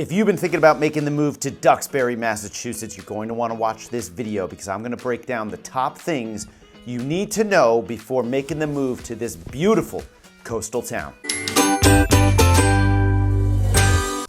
If you've been thinking about making the move to Duxbury, Massachusetts, you're going to want to watch this video because I'm going to break down the top things you need to know before making the move to this beautiful coastal town.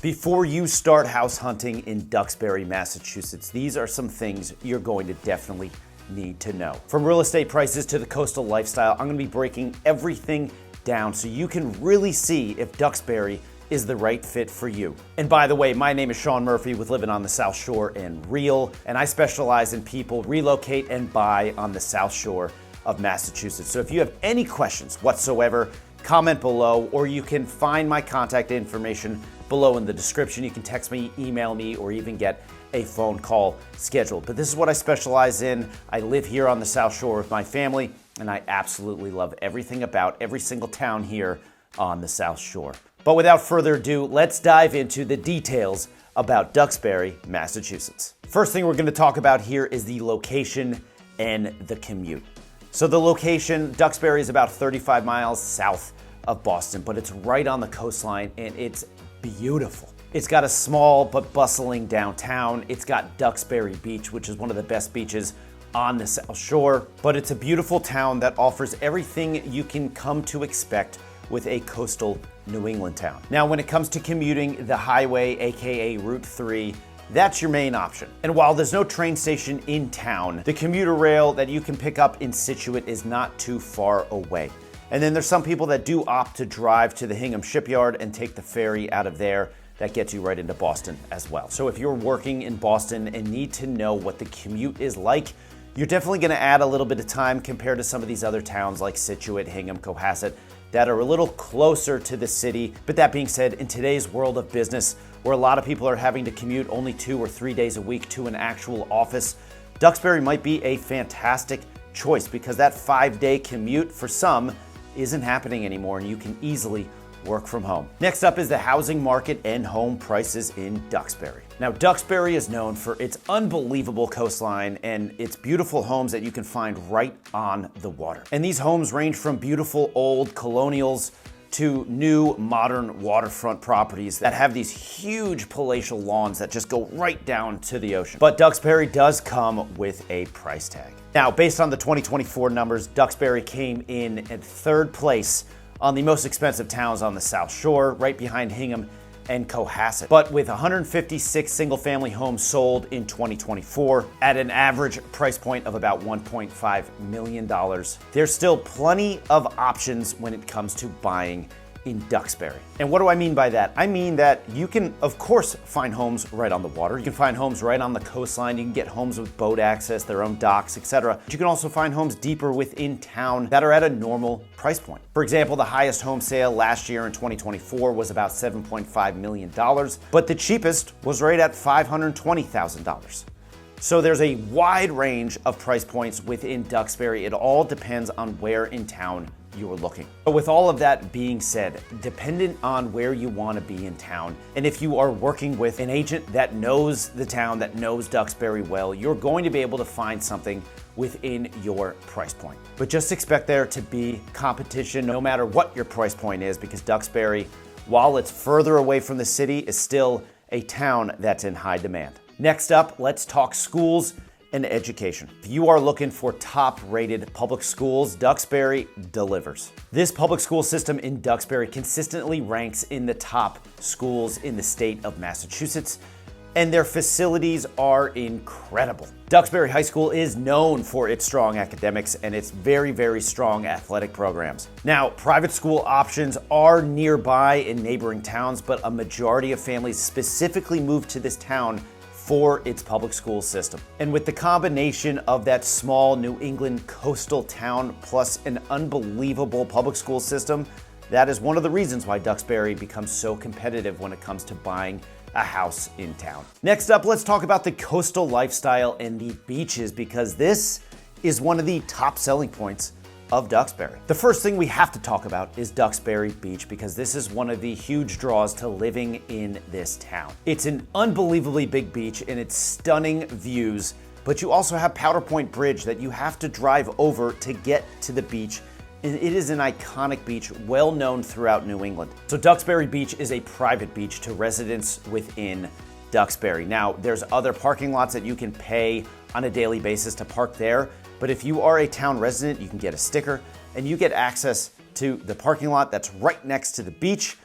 Before you start house hunting in Duxbury, Massachusetts, these are some things you're going to definitely need to know. From real estate prices to the coastal lifestyle, I'm going to be breaking everything down so you can really see if Duxbury is the right fit for you. And by the way, my name is Sean Murphy with Living on the South Shore and Real, and I specialize in people relocate and buy on the South Shore of Massachusetts. So if you have any questions whatsoever, comment below, or you can find my contact information below in the description. You can text me, email me, or even get a phone call scheduled. But this is what I specialize in. I live here on the South Shore with my family, and I absolutely love everything about every single town here on the South Shore. But without further ado, let's dive into the details about Duxbury, Massachusetts. First thing we're going to talk about here is the location and the commute. So the location, Duxbury is about 35 miles south of Boston, but it's right on the coastline and it's beautiful. It's got a small but bustling downtown. It's got Duxbury Beach, which is one of the best beaches on the South Shore, but it's a beautiful town that offers everything you can come to expect with a coastal New England town. Now, when it comes to commuting, the highway, aka Route 3, that's your main option. And while there's no train station in town, the commuter rail that you can pick up in Scituate is not too far away. And then there's some people that do opt to drive to the Hingham Shipyard and take the ferry out of there. That gets you right into Boston as well. So if you're working in Boston and need to know what the commute is like, you're definitely gonna add a little bit of time compared to some of these other towns like Scituate, Hingham, Cohasset, that are a little closer to the city. But that being said, in today's world of business, where a lot of people are having to commute only 2 or 3 days a week to an actual office, Duxbury might be a fantastic choice because that 5-day commute for some isn't happening anymore and you can easily work from home. Next up is the housing market and home prices in Duxbury. Now, Duxbury is known for its unbelievable coastline and its beautiful homes that you can find right on the water. And these homes range from beautiful old colonials to new modern waterfront properties that have these huge palatial lawns that just go right down to the ocean. But Duxbury does come with a price tag. Now, based on the 2024 numbers, Duxbury came in at 3rd place on the most expensive towns on the South Shore, right behind Hingham and Cohasset. But with 156 single-family homes sold in 2024 at an average price point of about $1.5 million, there's still plenty of options when it comes to buying in Duxbury. And what do I mean by that? I mean that you can, of course, find homes right on the water. You can find homes right on the coastline. You can get homes with boat access, their own docks, etc. But you can also find homes deeper within town that are at a normal price point. For example, the highest home sale last year in 2024 was about $7.5 million, but the cheapest was right at $520,000. So there's a wide range of price points within Duxbury. It all depends on where in town you are looking. But with all of that being said, dependent on where you want to be in town, and if you are working with an agent that knows the town, that knows Duxbury well, you're going to be able to find something within your price point. But just expect there to be competition no matter what your price point is, because Duxbury, while it's further away from the city, is still a town that's in high demand. Next up, let's talk schools and education. If you are looking for top-rated public schools, Duxbury delivers. This public school system in Duxbury consistently ranks in the top schools in the state of Massachusetts, and their facilities are incredible. Duxbury High School is known for its strong academics and its very, very strong athletic programs. Now, private school options are nearby in neighboring towns, but a majority of families specifically move to this town for its public school system. And with the combination of that small New England coastal town plus an unbelievable public school system, that is one of the reasons why Duxbury becomes so competitive when it comes to buying a house in town. Next up, let's talk about the coastal lifestyle and the beaches, because this is one of the top selling points of Duxbury. The first thing we have to talk about is Duxbury Beach, because this is one of the huge draws to living in this town. It's an unbelievably big beach and it's stunning views, but you also have Powder Point Bridge that you have to drive over to get to the beach and it is an iconic beach well known throughout New England. So Duxbury Beach is a private beach to residents within Duxbury. Now, there's other parking lots that you can pay on a daily basis to park there, but if you are a town resident, you can get a sticker and you get access to the parking lot that's right next to the beach.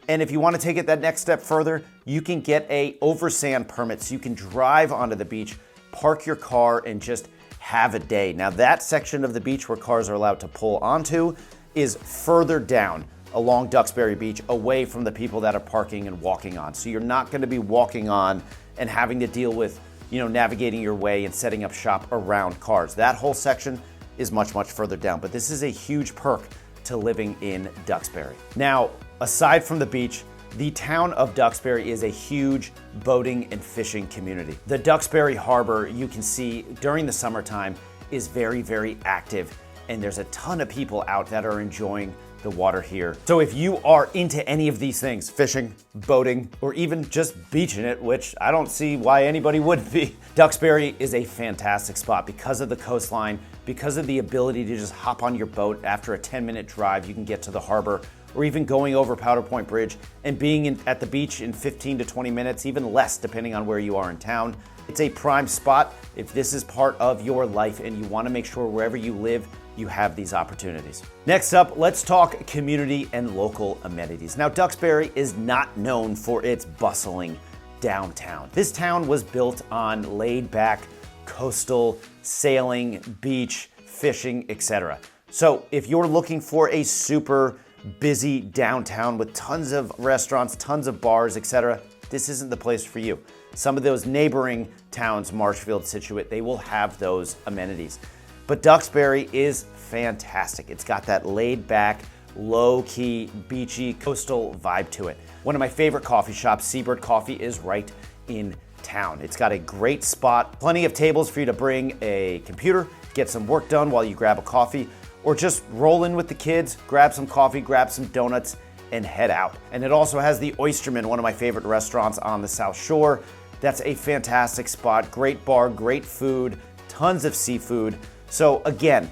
And if you want to take it that next step further, you can get a oversand permit so you can drive onto the beach, park your car, and just have a day. Now, that section of the beach where cars are allowed to pull onto is further down along Duxbury Beach, away from the people that are parking and walking on. So you're not going to be walking on and having to deal with, navigating your way and setting up shop around cars. That whole section is much, much further down, but this is a huge perk to living in Duxbury. Now, aside from the beach, the town of Duxbury is a huge boating and fishing community. The Duxbury Harbor, you can see during the summertime, is very, very active, and there's a ton of people out that are enjoying the water here. So if you are into any of these things, fishing, boating, or even just beaching it, which I don't see why anybody wouldn't be, Duxbury is a fantastic spot because of the coastline, because of the ability to just hop on your boat after a 10-minute drive, you can get to the harbor, or even going over Powder Point Bridge and being at the beach in 15 to 20 minutes, even less depending on where you are in town. It's a prime spot if this is part of your life and you want to make sure wherever you live, you have these opportunities. Next up, let's talk community and local amenities. Now, Duxbury is not known for its bustling downtown. This town was built on laid-back coastal sailing, beach, fishing, etc. So if you're looking for a super busy downtown with tons of restaurants, tons of bars, etc., this isn't the place for you. Some of those neighboring towns, Marshfield, Situate, they will have those amenities. But Duxbury is fantastic. It's got that laid-back, low-key, beachy, coastal vibe to it. One of my favorite coffee shops, Seabird Coffee, is right in town. It's got a great spot, plenty of tables for you to bring a computer, get some work done while you grab a coffee, or just roll in with the kids, grab some coffee, grab some donuts, and head out. And it also has the Oysterman, one of my favorite restaurants on the South Shore. That's a fantastic spot, great bar, great food, tons of seafood. So again,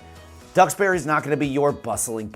Duxbury is not going to be your bustling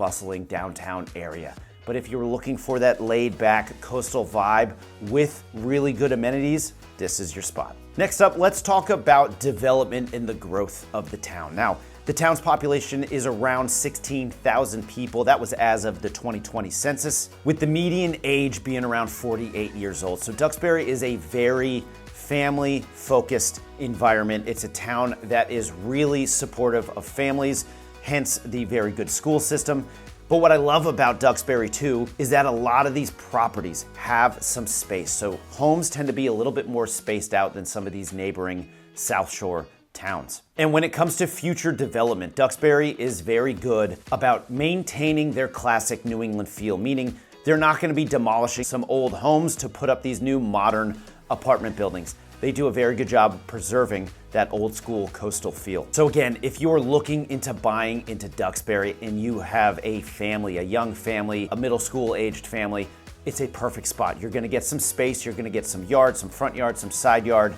downtown area. But if you're looking for that laid-back coastal vibe with really good amenities, this is your spot. Next up, let's talk about development and the growth of the town. Now, the town's population is around 16,000 people. That was as of the 2020 census, with the median age being around 48 years old. So Duxbury is a very family-focused environment. It's a town that is really supportive of families, hence the very good school system. But what I love about Duxbury too is that a lot of these properties have some space. So homes tend to be a little bit more spaced out than some of these neighboring South Shore towns. And when it comes to future development, Duxbury is very good about maintaining their classic New England feel, meaning they're not going to be demolishing some old homes to put up these new modern apartment buildings. They do a very good job of preserving that old school coastal feel. So again, if you're looking into buying into Duxbury and you have a family, a young family, a middle school aged family, it's a perfect spot. You're gonna get some space, you're gonna get some yard, some front yard, some side yard,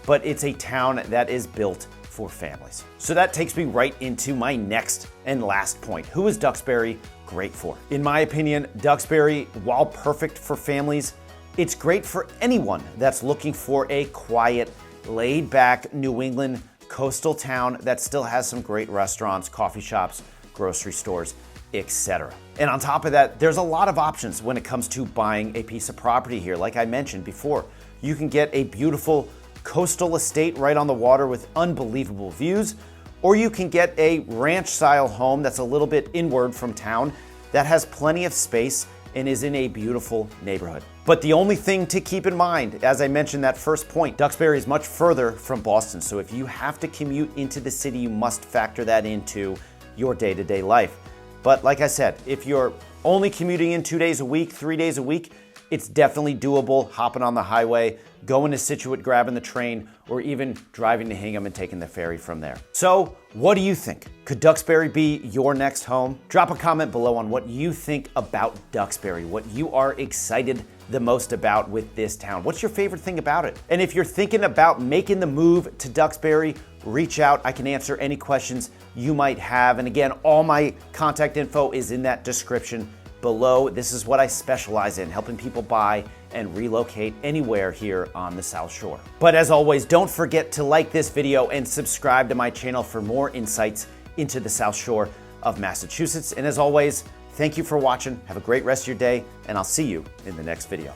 but it's a town that is built for families. So that takes me right into my next and last point. Who is Duxbury great for? In my opinion, Duxbury, while perfect for families, it's great for anyone that's looking for a quiet, laid-back New England coastal town that still has some great restaurants, coffee shops, grocery stores, etc. And on top of that, there's a lot of options when it comes to buying a piece of property here. Like I mentioned before, you can get a beautiful coastal estate right on the water with unbelievable views, or you can get a ranch-style home that's a little bit inward from town that has plenty of space and is in a beautiful neighborhood. But the only thing to keep in mind, as I mentioned that first point, Duxbury is much further from Boston. So if you have to commute into the city, you must factor that into your day-to-day life. But like I said, if you're only commuting in 2 days a week, 3 days a week, it's definitely doable hopping on the highway, going to Situate, grabbing the train, or even driving to Hingham and taking the ferry from there. So what do you think? Could Duxbury be your next home? Drop a comment below on what you think about Duxbury, what you are excited the most about with this town. What's your favorite thing about it? And if you're thinking about making the move to Duxbury, reach out. I can answer any questions you might have. And again, all my contact info is in that description below. This is what I specialize in, helping people buy and relocate anywhere here on the South Shore. But as always, don't forget to like this video and subscribe to my channel for more insights into the South Shore of Massachusetts. And as always, thank you for watching. Have a great rest of your day, and I'll see you in the next video.